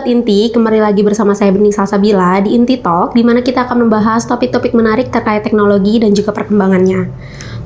Sobat Inti, kembali lagi bersama saya Bening Salsabila di Inti Talk, di mana kita akan membahas topik-topik menarik terkait teknologi dan juga perkembangannya.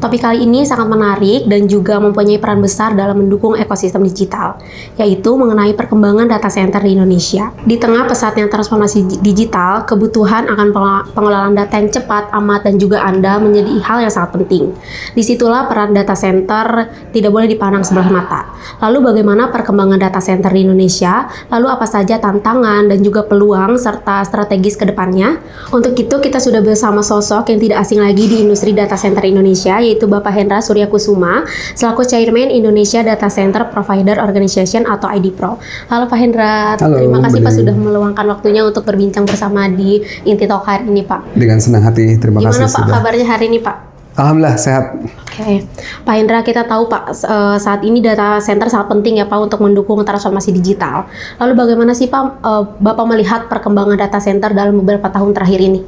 Topik kali ini sangat menarik dan juga mempunyai peran besar dalam mendukung ekosistem digital, yaitu mengenai perkembangan data center di Indonesia. Di tengah pesatnya transformasi digital, kebutuhan akan pengelolaan data yang cepat, amat, dan juga andal menjadi hal yang sangat penting. Disitulah peran data center tidak boleh dipandang sebelah mata. Lalu bagaimana perkembangan data center di Indonesia? Lalu apa saja tantangan dan juga peluang serta strategis ke depannya? Untuk itu kita sudah bersama sosok yang tidak asing lagi di industri data center Indonesia, yaitu Bapak Hendra Suryakusuma selaku Chairman Indonesia Data Center Provider Organization atau IDPRO. Halo Pak Hendra, terima kasih Pak sudah meluangkan waktunya untuk berbincang bersama di Inti Talk hari ini Pak. Dengan senang hati, terima kasih. Gimana Pak kabarnya hari ini Pak? Alhamdulillah sehat. Oke, Pak Hendra, kita tahu Pak saat ini data center sangat penting ya Pak untuk mendukung transformasi digital. Lalu bagaimana sih Pak Bapak melihat perkembangan data center dalam beberapa tahun terakhir ini?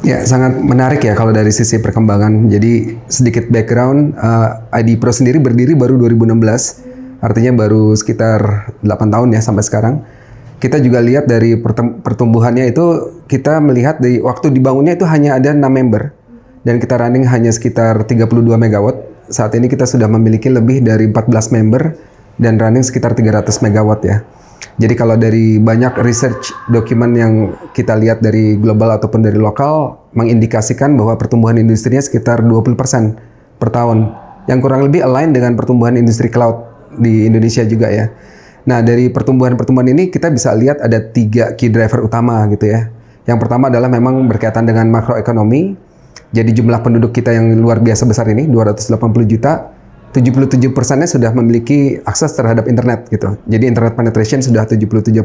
Ya, sangat menarik ya kalau dari sisi perkembangan. Jadi sedikit background, IDPRO sendiri berdiri baru 2016, artinya baru sekitar 8 tahun ya sampai sekarang. Kita juga lihat dari pertumbuhannya itu, kita melihat dari waktu dibangunnya itu hanya ada 6 member. Dan kita running hanya sekitar 32 megawatt. Saat ini kita sudah memiliki lebih dari 14 member dan running sekitar 300 megawatt ya. Jadi kalau dari banyak research dokumen yang kita lihat dari global ataupun dari lokal, mengindikasikan bahwa pertumbuhan industrinya sekitar 20% per tahun. Yang kurang lebih align dengan pertumbuhan industri cloud di Indonesia juga ya. Nah dari pertumbuhan-pertumbuhan ini kita bisa lihat ada 3 key driver utama gitu ya. Yang pertama adalah memang berkaitan dengan makroekonomi. Jadi jumlah penduduk kita yang luar biasa besar ini, 280 juta, 77%-nya sudah memiliki akses terhadap internet gitu. Jadi internet penetration sudah 77%,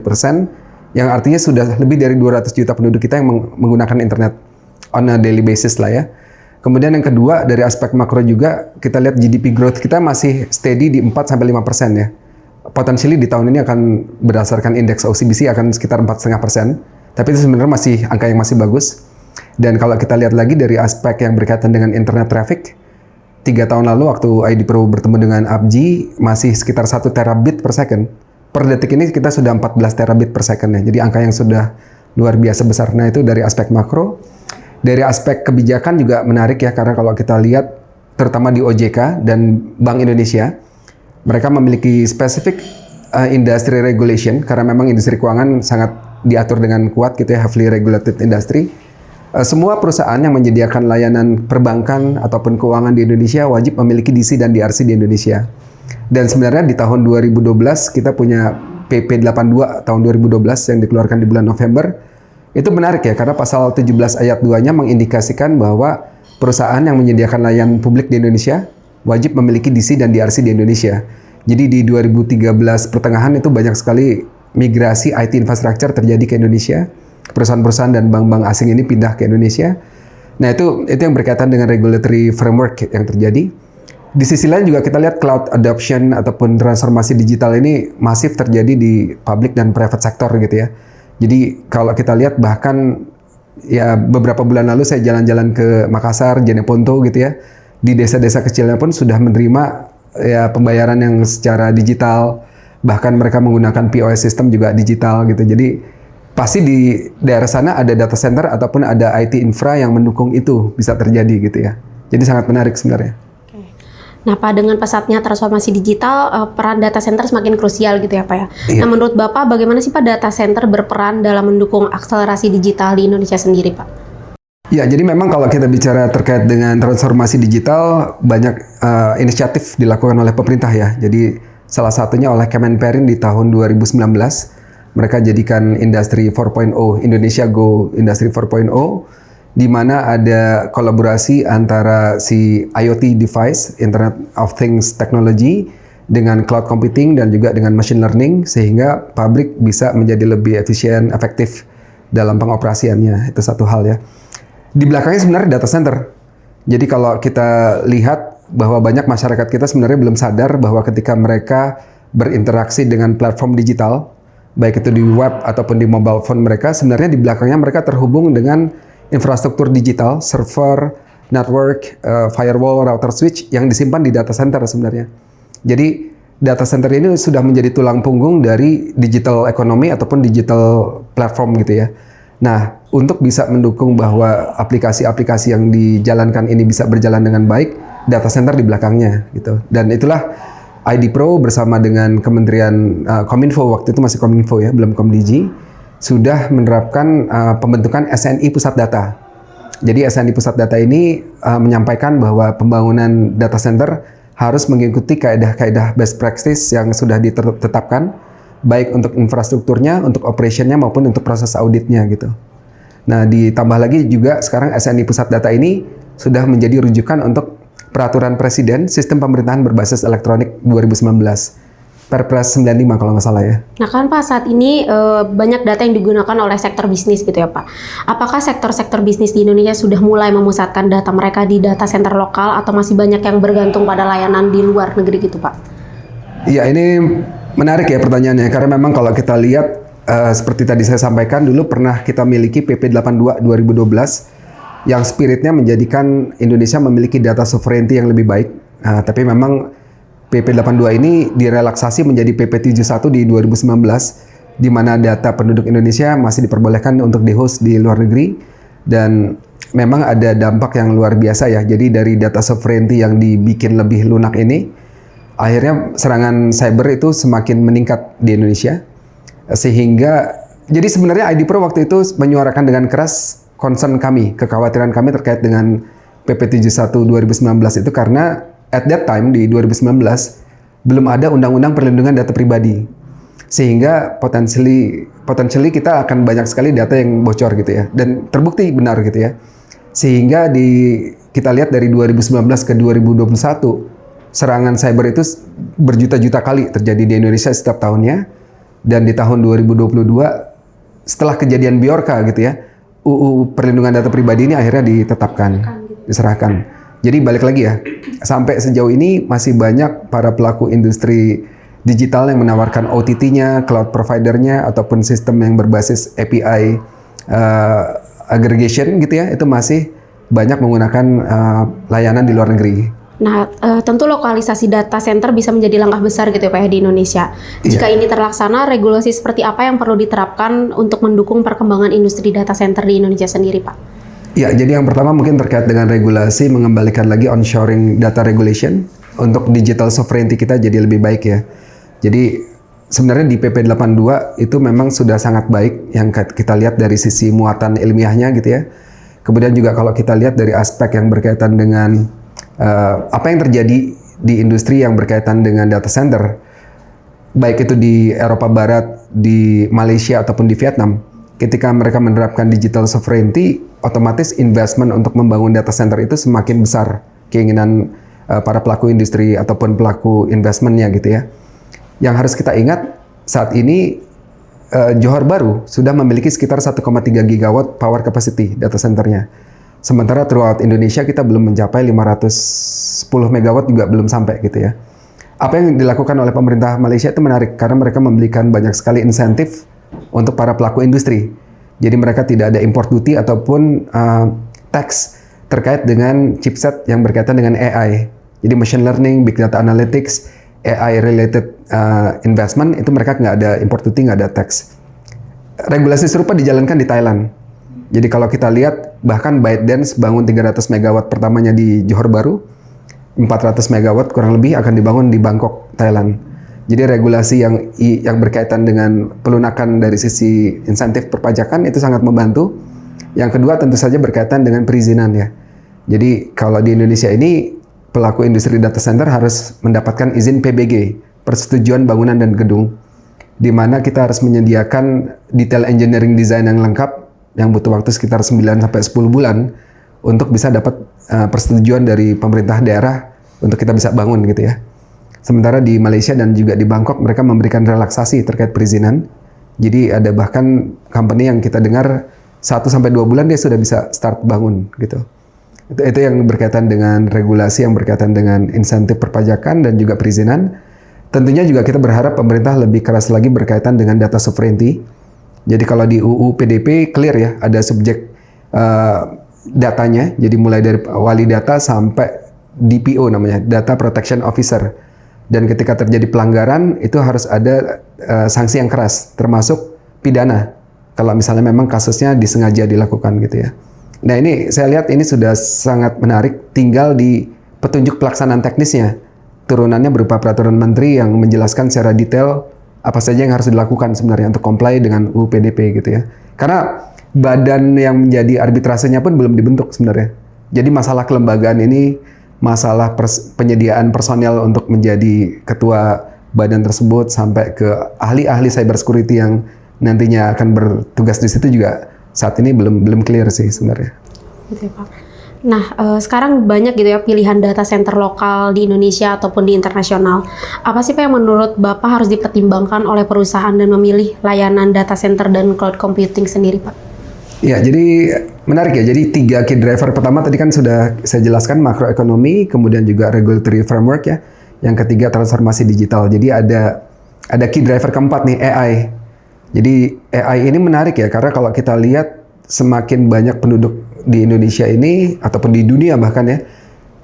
yang artinya sudah lebih dari 200 juta penduduk kita yang menggunakan internet on a daily basis lah ya. Kemudian yang kedua, dari aspek makro juga, kita lihat GDP growth kita masih steady di 4-5% ya. Potentially di tahun ini akan berdasarkan indeks OCBC akan sekitar 4,5%. Tapi itu sebenarnya masih angka yang masih bagus. Dan kalau kita lihat lagi dari aspek yang berkaitan dengan internet traffic, 3 tahun lalu waktu IDPRO bertemu dengan APJ masih sekitar 1 terabit per second. Per detik ini kita sudah 14 terabit per second ya. Jadi angka yang sudah luar biasa besar. Nah itu dari aspek makro. Dari aspek kebijakan juga menarik ya, karena kalau kita lihat terutama di OJK dan Bank Indonesia, mereka memiliki spesifik industry regulation karena memang industri keuangan sangat diatur dengan kuat gitu ya, heavily regulated industry. Semua perusahaan yang menyediakan layanan perbankan ataupun keuangan di Indonesia wajib memiliki DC dan DRC di Indonesia. Dan sebenarnya di tahun 2012 kita punya PP 82 tahun 2012 yang dikeluarkan di bulan November. Itu menarik ya, karena pasal 17 ayat 2-nya mengindikasikan bahwa perusahaan yang menyediakan layanan publik di Indonesia wajib memiliki DC dan DRC di Indonesia. Jadi di 2013 pertengahan itu banyak sekali migrasi IT infrastructure terjadi ke Indonesia. Perusahaan-perusahaan dan bank-bank asing ini pindah ke Indonesia. Nah itu yang berkaitan dengan regulatory framework yang terjadi. Di sisi lain juga kita lihat cloud adoption ataupun transformasi digital ini masif terjadi di public dan private sector gitu ya. Jadi kalau kita lihat bahkan ya beberapa bulan lalu saya jalan-jalan ke Makassar, Jeneponto gitu ya. Di desa-desa kecilnya pun sudah menerima ya pembayaran yang secara digital. Bahkan mereka menggunakan POS system juga digital gitu. Jadi pasti di daerah sana ada data center ataupun ada IT infra yang mendukung itu bisa terjadi gitu ya. Jadi sangat menarik sebenarnya. Nah Pak, dengan pesatnya transformasi digital, peran data center semakin krusial gitu ya Pak ya. Iya. Nah menurut Bapak bagaimana sih Pak data center berperan dalam mendukung akselerasi digital di Indonesia sendiri Pak? Ya, jadi memang kalau kita bicara terkait dengan transformasi digital, banyak inisiatif dilakukan oleh pemerintah ya. Jadi salah satunya oleh Kemenperin di tahun 2019. Mereka jadikan Industri 4.0, Indonesia Go Industri 4.0, di mana ada kolaborasi antara si IoT device, Internet of Things Technology, dengan cloud computing dan juga dengan machine learning, sehingga pabrik bisa menjadi lebih efisien, efektif dalam pengoperasiannya. Itu satu hal ya. Di belakangnya sebenarnya data center. Jadi kalau kita lihat bahwa banyak masyarakat kita sebenarnya belum sadar bahwa ketika mereka berinteraksi dengan platform digital, baik itu di web ataupun di mobile phone mereka, sebenarnya di belakangnya mereka terhubung dengan infrastruktur digital, server, network, firewall, router switch yang disimpan di data center sebenarnya. Jadi data center ini sudah menjadi tulang punggung dari digital ekonomi ataupun digital platform gitu ya. Nah, untuk bisa mendukung bahwa aplikasi-aplikasi yang dijalankan ini bisa berjalan dengan baik, data center di belakangnya gitu. Dan itulah ID Pro bersama dengan Kementerian Kominfo, waktu itu masih Kominfo ya, belum Komdigi, sudah menerapkan pembentukan SNI Pusat Data. Jadi SNI Pusat Data ini menyampaikan bahwa pembangunan data center harus mengikuti kaedah-kaedah best practice yang sudah ditetapkan, baik untuk infrastrukturnya, untuk operationnya maupun untuk proses auditnya gitu. Nah, ditambah lagi juga sekarang SNI Pusat Data ini sudah menjadi rujukan untuk Peraturan Presiden Sistem Pemerintahan Berbasis Elektronik 2019. Perpres 95 kalau nggak salah ya. Nah kan Pak, saat ini banyak data yang digunakan oleh sektor bisnis gitu ya Pak. Apakah sektor-sektor bisnis di Indonesia sudah mulai memusatkan data mereka di data center lokal atau masih banyak yang bergantung pada layanan di luar negeri gitu Pak? Iya, ini menarik ya pertanyaannya, karena memang kalau kita lihat seperti tadi saya sampaikan, dulu pernah kita miliki PP 82 2012 yang spiritnya menjadikan Indonesia memiliki data sovereignty yang lebih baik. Tapi memang PP 82 ini direlaksasi menjadi PP 71 di 2019, di mana data penduduk Indonesia masih diperbolehkan untuk di-host di luar negeri, dan memang ada dampak yang luar biasa ya. Jadi dari data sovereignty yang dibikin lebih lunak ini, akhirnya serangan cyber itu semakin meningkat di Indonesia, sehingga jadi sebenarnya ID Pro waktu itu menyuarakan dengan keras concern kami, kekhawatiran kami terkait dengan PP 71 2019 itu, karena at that time di 2019 belum ada undang-undang perlindungan data pribadi, sehingga potentially kita akan banyak sekali data yang bocor gitu ya, dan terbukti benar gitu ya. Sehingga kita lihat dari 2019 ke 2021 serangan cyber itu berjuta-juta kali terjadi di Indonesia setiap tahunnya, dan di tahun 2022 setelah kejadian Biorka gitu ya, UU Perlindungan Data Pribadi ini akhirnya ditetapkan, diserahkan. Jadi balik lagi ya, sampai sejauh ini masih banyak para pelaku industri digital yang menawarkan OTT-nya, cloud provider-nya, ataupun sistem yang berbasis API aggregation gitu ya, itu masih banyak menggunakan layanan di luar negeri. Nah, tentu lokalisasi data center bisa menjadi langkah besar gitu ya Pak ya, di Indonesia. Jika ini terlaksana, regulasi seperti apa yang perlu diterapkan untuk mendukung perkembangan industri data center di Indonesia sendiri Pak? Ya, jadi yang pertama mungkin terkait dengan regulasi, mengembalikan lagi onshoring data regulation untuk digital sovereignty kita jadi lebih baik ya. Jadi sebenarnya di PP 82 itu memang sudah sangat baik yang kita lihat dari sisi muatan ilmiahnya gitu ya. Kemudian juga kalau kita lihat dari aspek yang berkaitan dengan apa yang terjadi di industri yang berkaitan dengan data center, baik itu di Eropa Barat, di Malaysia ataupun di Vietnam, ketika mereka menerapkan digital sovereignty, otomatis investment untuk membangun data center itu semakin besar keinginan para pelaku industri ataupun pelaku investmentnya gitu ya. Yang harus kita ingat saat ini Johor Bahru sudah memiliki sekitar 1,3 gigawatt power capacity data centernya. Sementara throughout Indonesia kita belum mencapai 510 megawatt, juga belum sampai gitu ya. Apa yang dilakukan oleh pemerintah Malaysia itu menarik karena mereka memberikan banyak sekali insentif untuk para pelaku industri. Jadi mereka tidak ada import duty ataupun tax terkait dengan chipset yang berkaitan dengan AI. Jadi machine learning, big data analytics, AI related investment itu mereka nggak ada import duty, nggak ada tax. Regulasi serupa dijalankan di Thailand. Jadi kalau kita lihat bahkan ByteDance bangun 300 megawatt pertamanya di Johor Bahru, 400 megawatt kurang lebih akan dibangun di Bangkok, Thailand. Jadi regulasi yang berkaitan dengan pelunakan dari sisi insentif perpajakan itu sangat membantu. Yang kedua tentu saja berkaitan dengan perizinan ya. Jadi kalau di Indonesia ini pelaku industri data center harus mendapatkan izin PBG, persetujuan bangunan dan gedung, di mana kita harus menyediakan detail engineering design yang lengkap yang butuh waktu sekitar 9 sampai 10 bulan untuk bisa dapat persetujuan dari pemerintah daerah untuk kita bisa bangun gitu ya. Sementara di Malaysia dan juga di Bangkok mereka memberikan relaksasi terkait perizinan. Jadi ada bahkan company yang kita dengar 1 sampai 2 bulan dia sudah bisa start bangun gitu. Itu yang berkaitan dengan regulasi yang berkaitan dengan insentif perpajakan dan juga perizinan. Tentunya juga kita berharap pemerintah lebih keras lagi berkaitan dengan data sovereignty. Jadi kalau di UU PDP clear ya, ada subjek datanya. Jadi mulai dari wali data sampai DPO namanya, Data Protection Officer. Dan ketika terjadi pelanggaran itu harus ada sanksi yang keras, termasuk pidana. Kalau misalnya memang kasusnya disengaja dilakukan gitu ya. Nah ini saya lihat ini sudah sangat menarik, tinggal di petunjuk pelaksanaan teknisnya. Turunannya berupa peraturan menteri yang menjelaskan secara detail apa saja yang harus dilakukan sebenarnya untuk comply dengan UU PDP gitu ya. Karena badan yang menjadi arbitrasenya pun belum dibentuk sebenarnya. Jadi masalah kelembagaan ini, masalah penyediaan personel untuk menjadi ketua badan tersebut sampai ke ahli-ahli cyber security yang nantinya akan bertugas di situ juga saat ini belum clear sih sebenarnya. Gitu ya, Pak. Nah, sekarang banyak gitu ya pilihan data center lokal di Indonesia ataupun di internasional. Apa sih Pak yang menurut Bapak harus dipertimbangkan oleh perusahaan dan memilih layanan data center dan cloud computing sendiri, Pak? Ya, jadi menarik ya. Jadi 3 key driver pertama tadi kan sudah saya jelaskan, makroekonomi, kemudian juga regulatory framework ya. Yang ketiga transformasi digital. Jadi ada key driver keempat nih, AI. Jadi AI ini menarik ya, karena kalau kita lihat semakin banyak penduduk di Indonesia ini ataupun di dunia bahkan ya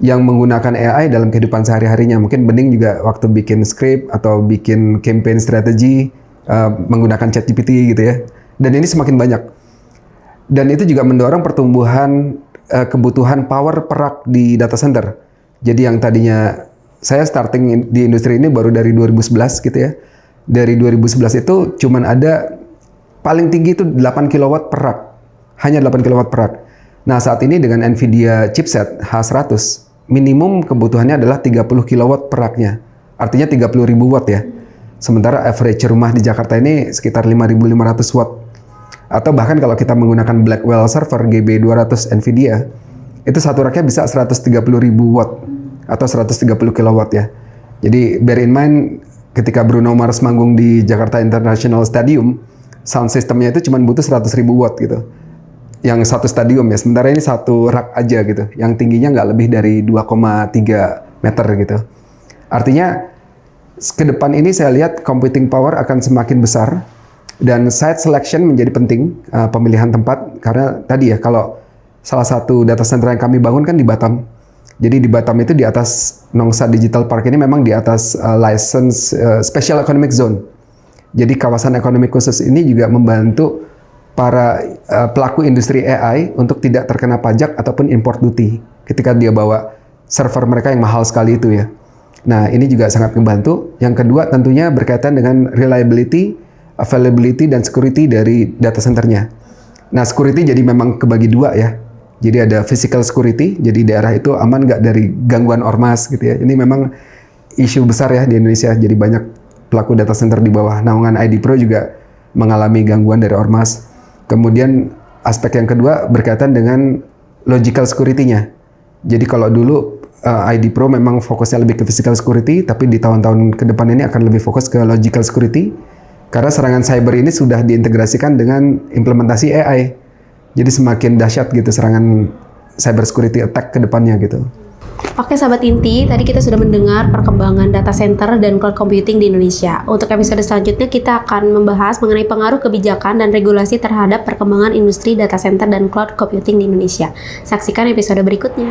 yang menggunakan AI dalam kehidupan sehari-harinya. Mungkin Bening juga waktu bikin script atau bikin campaign strategi menggunakan ChatGPT gitu ya. Dan ini semakin banyak. Dan itu juga mendorong pertumbuhan kebutuhan power perak di data center. Jadi yang tadinya saya starting di industri ini baru dari 2011 gitu ya. Dari 2011 itu cuman ada paling tinggi itu 8 kW per rak. Hanya 8 kW per rak. Nah saat ini dengan Nvidia chipset H100, minimum kebutuhannya adalah 30 kW per raknya. Artinya 30.000 watt ya. Sementara average rumah di Jakarta ini sekitar 5.500 watt. Atau bahkan kalau kita menggunakan Blackwell server GB200 Nvidia, itu satu raknya bisa 130.000 watt atau 130 kilowatt ya. Jadi bear in mind ketika Bruno Mars manggung di Jakarta International Stadium, sound systemnya itu cuma butuh 100.000 watt gitu. Yang satu stadium ya, sementara ini satu rak aja gitu. Yang tingginya nggak lebih dari 2,3 meter gitu. Artinya ke depan ini saya lihat computing power akan semakin besar. Dan site selection menjadi penting, pemilihan tempat, karena tadi ya kalau salah satu data center yang kami bangun kan di Batam. Jadi di Batam itu di atas Nongsa Digital Park ini memang di atas license Special Economic Zone. Jadi kawasan ekonomi khusus ini juga membantu para pelaku industri AI untuk tidak terkena pajak ataupun import duty ketika dia bawa server mereka yang mahal sekali itu ya. Nah ini juga sangat membantu. Yang kedua tentunya berkaitan dengan reliability, availability dan security dari data centernya. Nah, security jadi memang kebagi dua ya. Jadi ada physical security, jadi daerah itu aman nggak dari gangguan ormas gitu ya. Ini memang isu besar ya di Indonesia. Jadi banyak pelaku data center di bawah naungan ID Pro juga mengalami gangguan dari ormas. Kemudian aspek yang kedua berkaitan dengan logical security-nya. Jadi kalau dulu ID Pro memang fokusnya lebih ke physical security, tapi di tahun-tahun ke depan ini akan lebih fokus ke logical security. Karena serangan cyber ini sudah diintegrasikan dengan implementasi AI. Jadi semakin dahsyat gitu serangan cyber security attack ke depannya gitu. Oke Sahabat Inti, tadi kita sudah mendengar perkembangan data center dan cloud computing di Indonesia. Untuk episode selanjutnya kita akan membahas mengenai pengaruh kebijakan dan regulasi terhadap perkembangan industri data center dan cloud computing di Indonesia. Saksikan episode berikutnya.